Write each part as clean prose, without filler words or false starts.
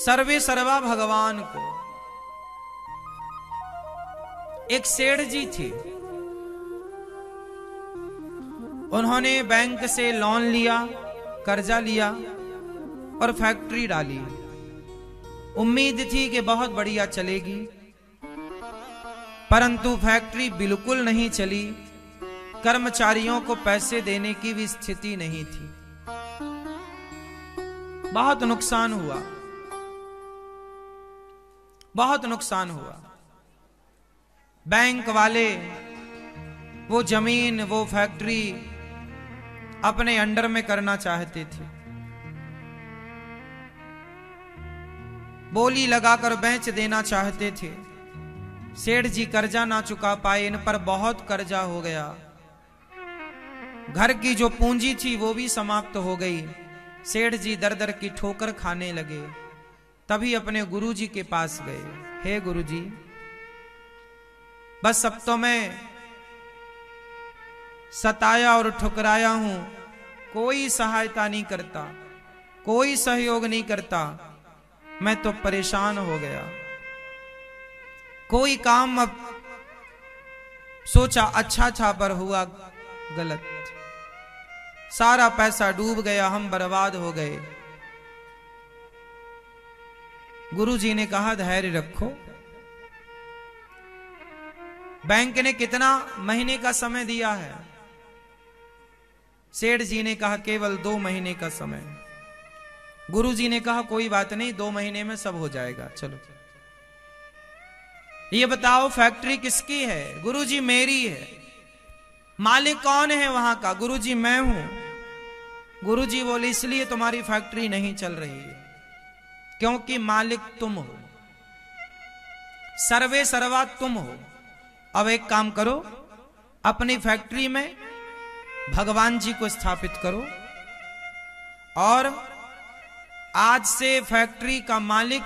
सर्वे सर्वा भगवान को। एक सेठ जी थे, उन्होंने बैंक से लोन लिया, कर्जा लिया और फैक्ट्री डाली। उम्मीद थी कि बहुत बढ़िया चलेगी, परंतु फैक्ट्री बिल्कुल नहीं चली। कर्मचारियों को पैसे देने की भी स्थिति नहीं थी। बहुत नुकसान हुआ, बहुत नुकसान हुआ। बैंक वाले वो जमीन, वो फैक्ट्री अपने अंडर में करना चाहते थे। बोली लगाकर बेच देना चाहते थे। सेठ जी कर्जा ना चुका पाए, इन पर बहुत कर्जा हो गया। घर की जो पूंजी थी वो भी समाप्त हो गई। सेठ जी दर दर की ठोकर खाने लगे। तभी अपने गुरुजी के पास गए। हे गुरुजी, बस अब तो मैं सताया और ठुकराया हूं, कोई सहायता नहीं करता, कोई सहयोग नहीं करता, मैं तो परेशान हो गया। कोई काम अब सोचा अच्छा था पर हुआ गलत। सारा पैसा डूब गया, हम बर्बाद हो गए। गुरुजी ने कहा धैर्य रखो। बैंक ने कितना महीने का समय दिया है? सेठ जी ने कहा केवल 2 महीने का समय। गुरुजी ने कहा कोई बात नहीं, 2 महीने में सब हो जाएगा। चलो ये बताओ फैक्ट्री किसकी है? गुरुजी मेरी है। मालिक कौन है वहां का? गुरुजी मैं हूं। गुरुजी बोले इसलिए तुम्हारी फैक्ट्री नहीं चल रही है, क्योंकि मालिक तुम हो, सर्वे सर्वा तुम हो। अब एक काम करो, अपनी फैक्ट्री में भगवान जी को स्थापित करो और आज से फैक्ट्री का मालिक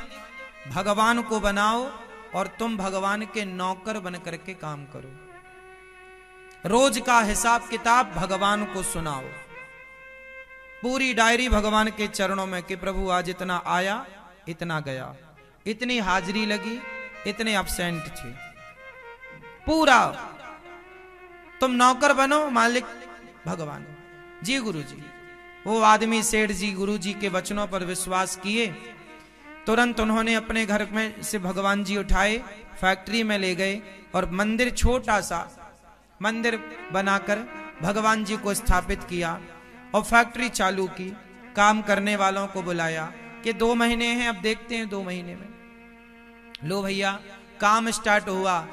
भगवान को बनाओ और तुम भगवान के नौकर बन करके काम करो। रोज का हिसाब किताब भगवान को सुनाओ। पूरी डायरी भगवान के चरणों में कि प्रभु आज इतना आया, इतना गया, इतनी हाजिरी लगी, इतने एब्सेंट थे। पूरा तुम नौकर बनो, मालिक भगवान जी। गुरुजी, वो आदमी सेठ जी गुरुजी के वचनों पर विश्वास किए। तुरंत उन्होंने अपने घर में से भगवान जी उठाए, फैक्ट्री में ले गए और मंदिर, छोटा सा मंदिर बनाकर भगवान जी को स्थापित किया और फैक्ट्री चालू की। काम करने वालों को बुलाया कि 2 महीने हैं, अब देखते हैं 2 महीने में। लो भैया, काम स्टार्ट हुआ।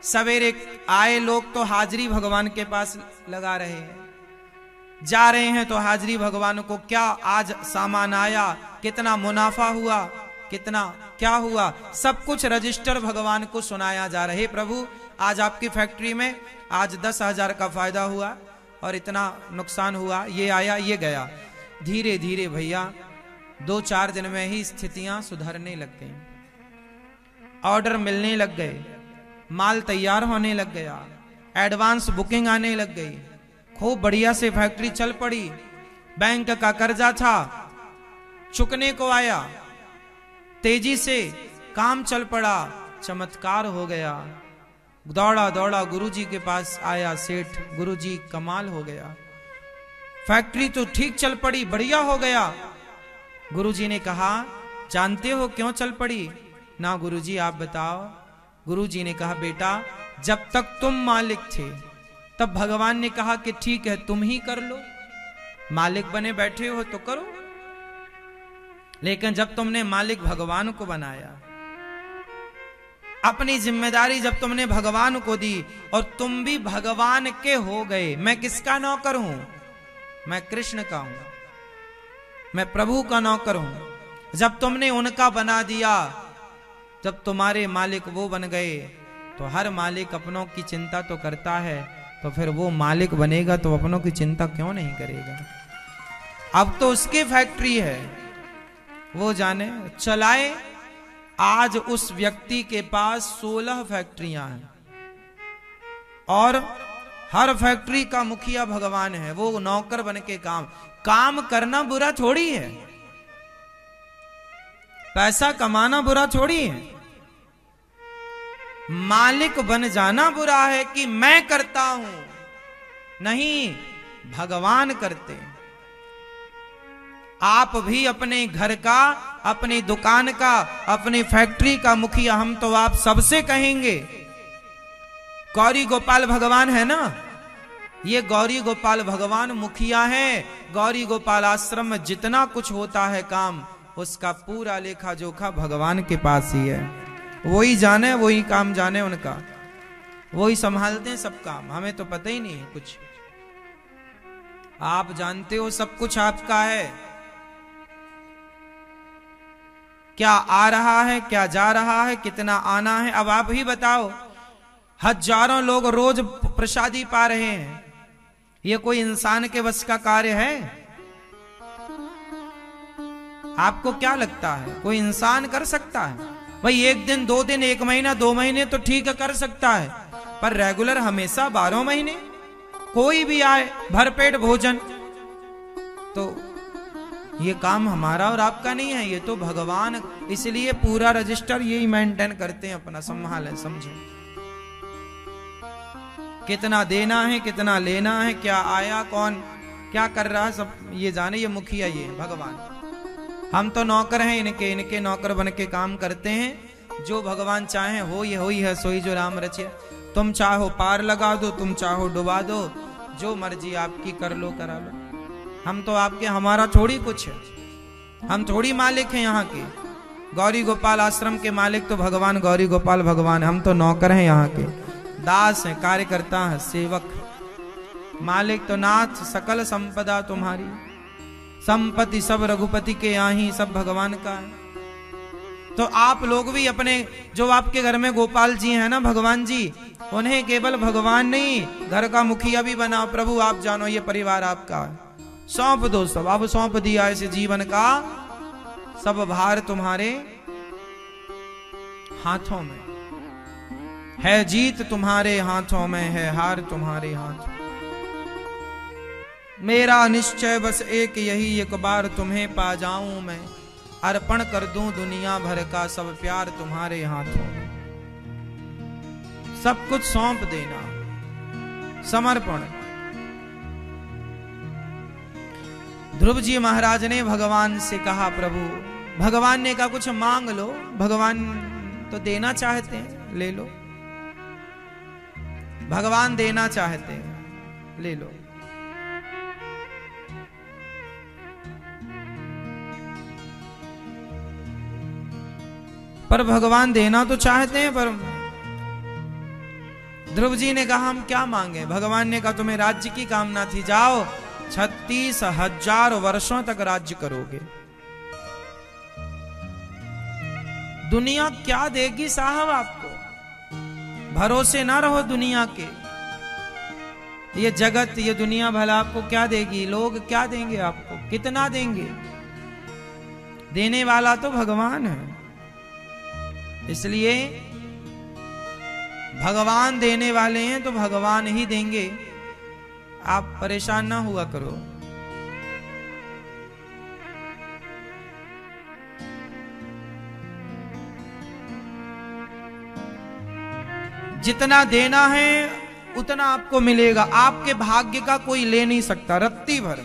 सवेरे आए लोग तो हाजिरी भगवान के पास लगा रहे हैं, जा रहे हैं तो हाजिरी भगवान को, क्या आज सामान आया, कितना मुनाफा हुआ, कितना क्या हुआ, सब कुछ रजिस्टर भगवान को सुनाया जा रहा है। प्रभु आज आपकी फैक्ट्री में आज 10,000 का फायदा हुआ और इतना नुकसान हुआ, ये आया ये गया। धीरे धीरे भैया 2-4 दिन में ही स्थितियां सुधरने लग गई, ऑर्डर मिलने लग गए, माल तैयार होने लग गया, एडवांस बुकिंग आने लग गई। खूब बढ़िया से फैक्ट्री चल पड़ी। बैंक का कर्जा था, चुकने को आया, तेजी से काम चल पड़ा, चमत्कार हो गया। दौड़ा दौड़ा गुरुजी के पास आया सेठ, गुरुजी कमाल हो गया, फैक्ट्री तो ठीक चल पड़ी, बढ़िया हो गया। गुरुजी ने कहा जानते हो क्यों चल पड़ी? ना गुरुजी आप बताओ। गुरुजी ने कहा बेटा, जब तक तुम मालिक थे तब भगवान ने कहा कि ठीक है तुम ही कर लो, मालिक बने बैठे हो तो करो। लेकिन जब तुमने मालिक भगवान को बनाया, अपनी जिम्मेदारी जब तुमने भगवान को दी और तुम भी भगवान के हो गए। मैं किसका नौकर हूं? मैं कृष्ण का हूं, मैं प्रभु का नौकर हूं। जब तुमने उनका बना दिया, जब तुम्हारे मालिक वो बन गए, तो हर मालिक अपनों की चिंता तो करता है, तो फिर वो मालिक बनेगा तो अपनों की चिंता क्यों नहीं करेगा? अब तो उसकी फैक्ट्री है, वो जाने चलाए। आज उस व्यक्ति के पास 16 फैक्ट्रियां हैं और हर फैक्ट्री का मुखिया भगवान है। वो नौकर बन के काम करना बुरा थोड़ी है। पैसा कमाना बुरा थोड़ी है, मालिक बन जाना बुरा है कि मैं करता हूं। नहीं, भगवान करते हैं। आप भी अपने घर का, अपनी दुकान का, अपनी फैक्ट्री का मुखिया, हम तो आप सबसे कहेंगे। गौरी गोपाल भगवान है ना, ये गौरी गोपाल भगवान मुखिया है। गौरी गोपाल आश्रम में जितना कुछ होता है काम, उसका पूरा लेखा जोखा भगवान के पास ही है। वही जाने, वही काम जाने उनका, वही संभालते हैं सब काम। हमें तो पता ही नहीं है कुछ। आप जानते हो सब कुछ आपका है। क्या आ रहा है, क्या जा रहा है, कितना आना है, अब आप ही बताओ। हजारों लोग रोज प्रसादी पा रहे हैं, ये कोई इंसान के बस का कार्य है? आपको क्या लगता है कोई इंसान कर सकता है? भाई एक दिन, 2 दिन, 1 महीना, 2 महीने तो ठीक है कर सकता है, पर रेगुलर हमेशा 12 महीने कोई भी आए भरपेट भोजन, तो ये काम हमारा और आपका नहीं है, ये तो भगवान। इसलिए पूरा रजिस्टर यही मेंटेन करते हैं, अपना संभालें, समझे कितना देना है, कितना लेना है, क्या आया, कौन क्या कर रहा है, सब ये जाने। ये मुखिया, ये भगवान। हम तो नौकर हैं इनके, इनके नौकर बन के काम करते हैं। जो भगवान चाहे हो ही है सोई जो राम रचे। तुम चाहो पार लगा दो, तुम चाहो डुबा दो, जो मर्जी आपकी कर लो, करा लो। हम तो आपके, हमारा थोड़ी कुछ है, हम थोड़ी मालिक हैं यहाँ के। गौरी गोपाल आश्रम के मालिक तो भगवान गौरी गोपाल भगवान, हम तो नौकर हैं यहाँ के, दास हैं, कार्यकर्ता हैं, सेवक। मालिक तो नाथ सकल संपदा तुम्हारी, संपत्ति सब रघुपति के यहाँ, सब भगवान का है। तो आप लोग भी अपने, जो आपके घर में गोपाल जी हैं ना, भगवान जी, उन्हें केवल भगवान नहीं, घर का मुखिया भी बनाओ। प्रभु आप जानो ये परिवार आपका है, सौंप दो सब। अब सौंप दिया इस जीवन का सब भार तुम्हारे हाथों में है, जीत तुम्हारे हाथों में है, हार तुम्हारे हाथ। मेरा निश्चय बस एक यही, एक बार तुम्हें पा जाऊं मैं, अर्पण कर दूं दुनिया भर का सब प्यार तुम्हारे हाथों में। सब कुछ सौंप देना, समर्पण। ध्रुव जी महाराज ने भगवान से कहा, प्रभु, भगवान ने कहा कुछ मांग लो, भगवान तो देना चाहते हैं, ले लो। भगवान देना चाहते हैं, ले लो। पर भगवान देना तो चाहते हैं, पर ध्रुव जी ने कहा हम क्या मांगे? भगवान ने कहा तुम्हें राज्य की कामना थी, जाओ 36,000 वर्षों तक राज्य करोगे। दुनिया क्या देगी साहब आपको? भरोसे ना रहो दुनिया के। ये जगत, ये दुनिया भला आपको क्या देगी? लोग क्या देंगे आपको? कितना देंगे? देने वाला तो भगवान है। इसलिए भगवान देने वाले हैं तो भगवान ही देंगे, आप परेशान ना हुआ करो। जितना देना है उतना आपको मिलेगा। आपके भाग्य का कोई ले नहीं सकता रत्ती भर,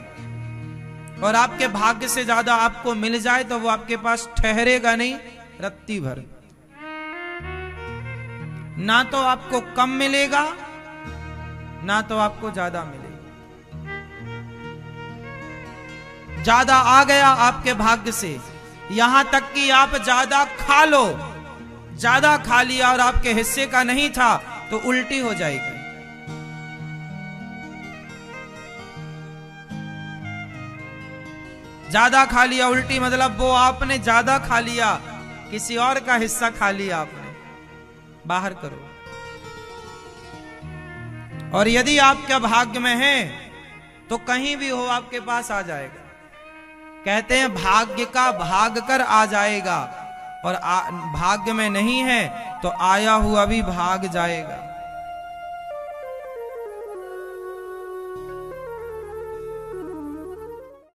और आपके भाग्य से ज्यादा आपको मिल जाए तो वो आपके पास ठहरेगा नहीं रत्ती भर। ना तो आपको कम मिलेगा, ना तो आपको ज्यादा मिलेगा। ज्यादा आ गया आपके भाग्य से, यहां तक कि आप ज्यादा खा लो, ज्यादा खा लिया और आपके हिस्से का नहीं था तो उल्टी हो जाएगी। ज्यादा खा लिया उल्टी मतलब वो आपने ज्यादा खा लिया, किसी और का हिस्सा खा लिया आपने। बाहर करो। और यदि आपके भाग्य में है तो कहीं भी हो आपके पास आ जाएगा। कहते हैं भाग्य का भाग कर आ जाएगा, और भाग्य में नहीं है तो आया हुआ भी भाग जाएगा।